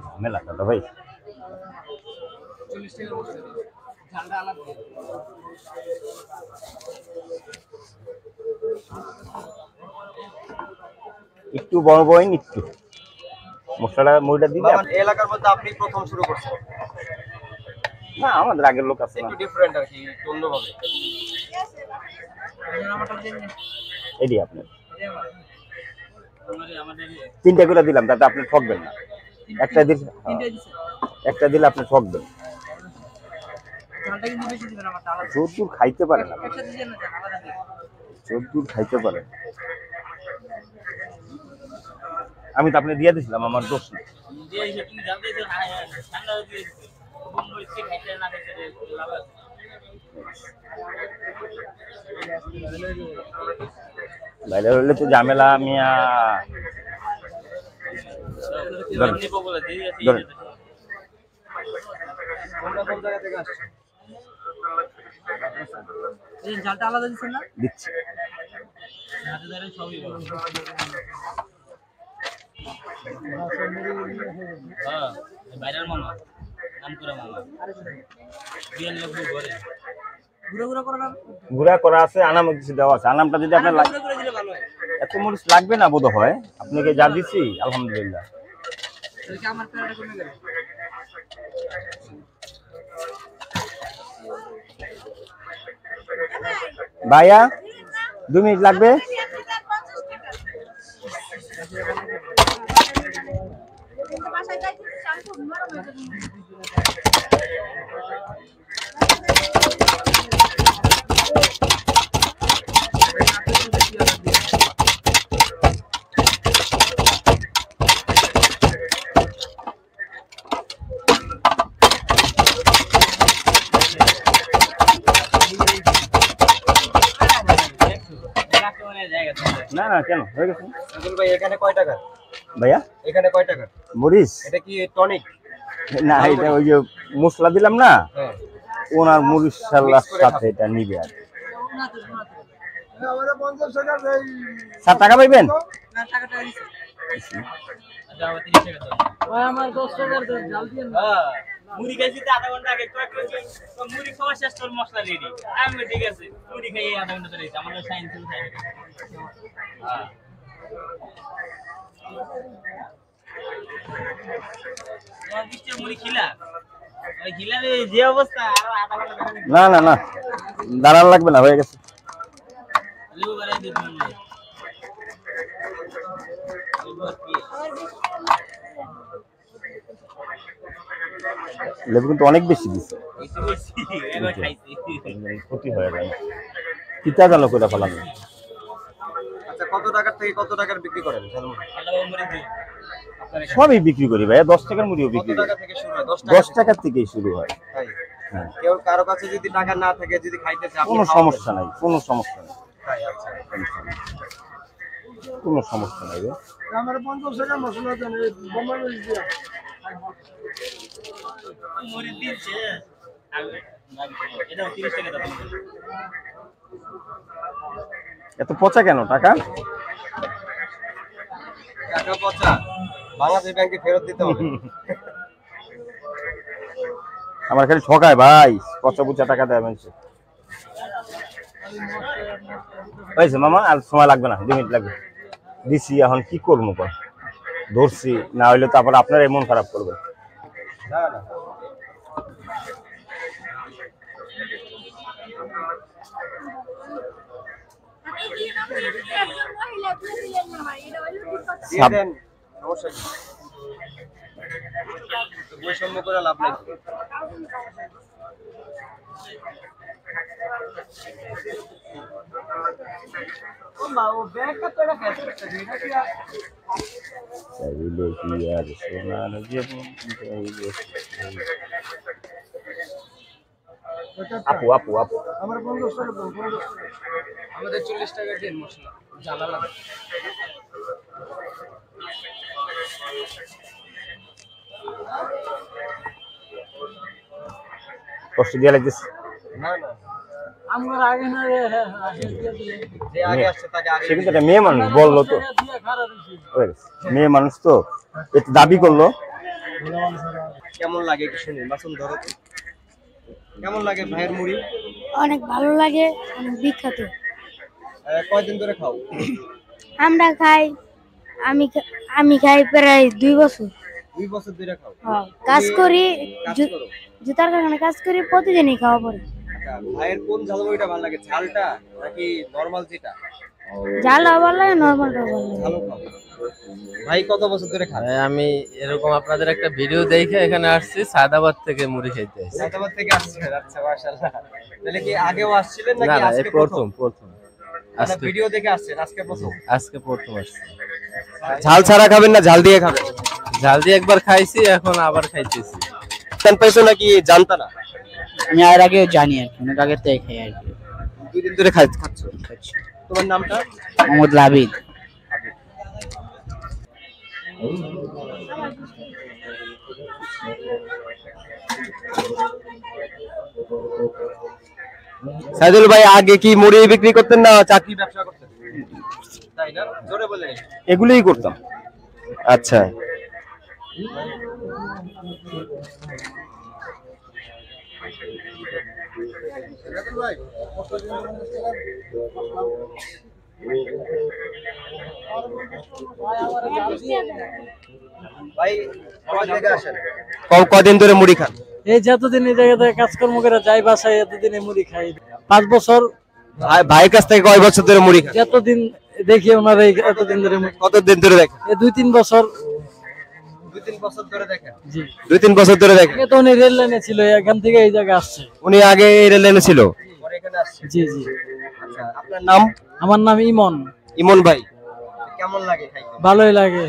ঝামেলা দাদা ভাই। একটু বড় বইন, একটু মশলাটা মুড়িটা দিলে এলাকার মধ্যে আপনি প্রথম শুরু করছেন? না, আমাদের আগের লোক আছে, একটু ডিফারেন্ট আর কি, অন্যভাবে। এডি আপনার 3টা করে দিলাম, তাতে আপনি ঠকবেন না। একটা দিলে আপনি ঠকবেন। যদ্দূর খাইতে পারেন, যদ্দূর খাইতে পারেন। আমি তো আপনি দিয়ে দিছিলাম, আমার দোষ না। বাইরে হলে তো ঝামেলা। মিয়া জালটা আলাদা দিচ্ছেন না? দিচ্ছি। গুড়া করা আছে, আনাম কিছু দেওয়া আছে। আনামটা যদি আপনার এত মরিচ লাগবে না বোধ হয়, আপনাকে যা দিচ্ছি আলহামদুলিল্লাহ। ভাইয়া 2 মিনিট লাগবে। না না, কেন হয়ে গেছে ভাই? এখানে কয় টাকা ভাইয়া? এখানে কয় টাকা মরিচ? এটা কি টনিক? না, এটা ওই যে মশলা দিলাম না, ওনার মরিচ সাথে এটা নিবে আর 7 টাকা পাইবেন। মুড়ি খাইছি তো আধা ঘন্টা আগে, মুড়ি খাওয়া শেষ তোর মশলা রেডি। আমি ঠিক আছে, মুড়ি খাই আধা ঘন্টা ধরে আমাদের সাইন্স মুড়ি খিলা যে অবস্থা, না না না, দাঁড়ান লাগবে না, হয়ে গেছে। লেবু কিন্তু অনেক বেশি দিচ্ছে, ক্ষতি হয়ে যায়। তিতা জানো করে ফেলাম। আচ্ছা, কত টাকার থেকে কত টাকার বিক্রি করেন? সবই বিক্রি করি ভাইয়া, 10 টাকার মুড়িও বিক্রি করি। 10 টাকার থেকেই শুরু হয়। কেউ কারো কাছে যদি টাকা না থাকে, যদি খাইতে চায়, কোনো সমস্যা নাই, কোনো সমস্যা নাই, কোনো সমস্যা নাই। আমার 50 টাকা মশলা দেন, বোমা দিয়ে মুড়ি দিচ্ছে এটা 30 টাকা দাম। এত পচা কেন টাকা? টাকা পচা বাংলাদেশ ব্যাংকে ফেরত দিতে হবে। আমার খালি ঠকায় ভাই, পচা পচা টাকা দেয় মানুষ। হয়েছে মামা, আর সময় লাগবে না, 2 মিনিট লাগবে। দিছি, এখন কি করবো? ধরছি না হইলে তো আবার আপনার মন খারাপ করবে। বৈষম্য করে লাভ নাই। আপু আপু আপু আমার 50 টাকা দেন, 50 টাকা। আমাদের 40 টাকা দেন মশলা জ্বালা লাগে। কষ্ট দিয়ে লাগতেছে। না না, আমার আগে না যে আগে আসছে তাকে আগে। সে কিন্তু একটা মেয়ে মানুষ, বললো তো, মেয়ে মানুষ তো একটু দাবি করলো, কেমন লাগে একটু শুনি, মাসুম ধরো তো। কেমন লাগে ভাইয়ের মুড়ি? অনেক ভালো লাগে, অনেক বিখ্যাত। কয়দিন ধরে খাও? আমরা খাই, আমি খাই প্রায় 2 বছর। 2 বছর ধরে খাও? কাজ করি, কাজ করো? জুতার কারখানে কাজ করি, প্রতিদিনই খাওয়া পড়ে। আচ্ছা, ভাইয়ের কোন ঝালমুড়িটা ভালো লাগে, ঝালটা নাকি নরমাল যেটা? ঝালও ভালো লাগে, নরমালটাও ভালো লাগে। ঝালও খাও। ভাই কত বছর ধরে খান? আমি এরকম আপনাদের একটা ভিডিও দেখে এখানে আসছি, সাদাবাদ থেকে মুড়ি খাইতে আসছি। হায়দ্রাবাদ থেকে আসছেন? আচ্ছা, মাশাআল্লাহ। তাহলে কি আগেও আসছিলেন না নাকি না, এই আজকে প্রথম প্রথম? আজকে ভিডিও দেখে আসছেন, আজকে প্রথম? আজকে প্রথম আসছি। ঝাল ছাড়া খাবেন না ঝাল দিয়ে খাবেন? ঝাল দিয়ে একবার খাইছি, এখন আবার খাইতেছি। জান পাইছো নাকি জানতা না? আমি আর আগে জানি আর কি, অনেক আগের থেকে খাই আর কি। 2 দিন ধরে খাচ্ছ? তোমার নামটা? মোহাম্মদ লাবিদ। সাইদুল ভাই আগে কি মুড়ি বিক্রি করতেন না চাকরি ব্যবসা করতেন? তাই না, জোরে বলেন। এগুলোই করতাম। আচ্ছা, ভাই কদিন ধরে মুড়ি খান? এই যতদিন এই জায়গাতে কাজকর্ম করে যাই বাসায়, এতদিনে মুড়ি খাই। 5 বছর। ভাইয়ের কাছ থেকে কয় বছর ধরে মুড়ি খান? যতদিন দেখি ওনার এতদিন ধরে। কতদিন ধরে দেখেন? এই 2-3 বছর। 2-3 বছর ধরে দেখেন? জি। 2-3 বছর ধরে দেখেন। আগে তো উনি রেল লাইনে ছিল, এখান থেকে এই জায়গা আসছে। উনি আগে এই রেল লাইনে ছিল, পরে এখানে আসছে? জি জি। আচ্ছা, আপনার নাম? আমার নাম ইমন। ইমন ভাই, কেমন লাগে খাইতে? ভালোই লাগে।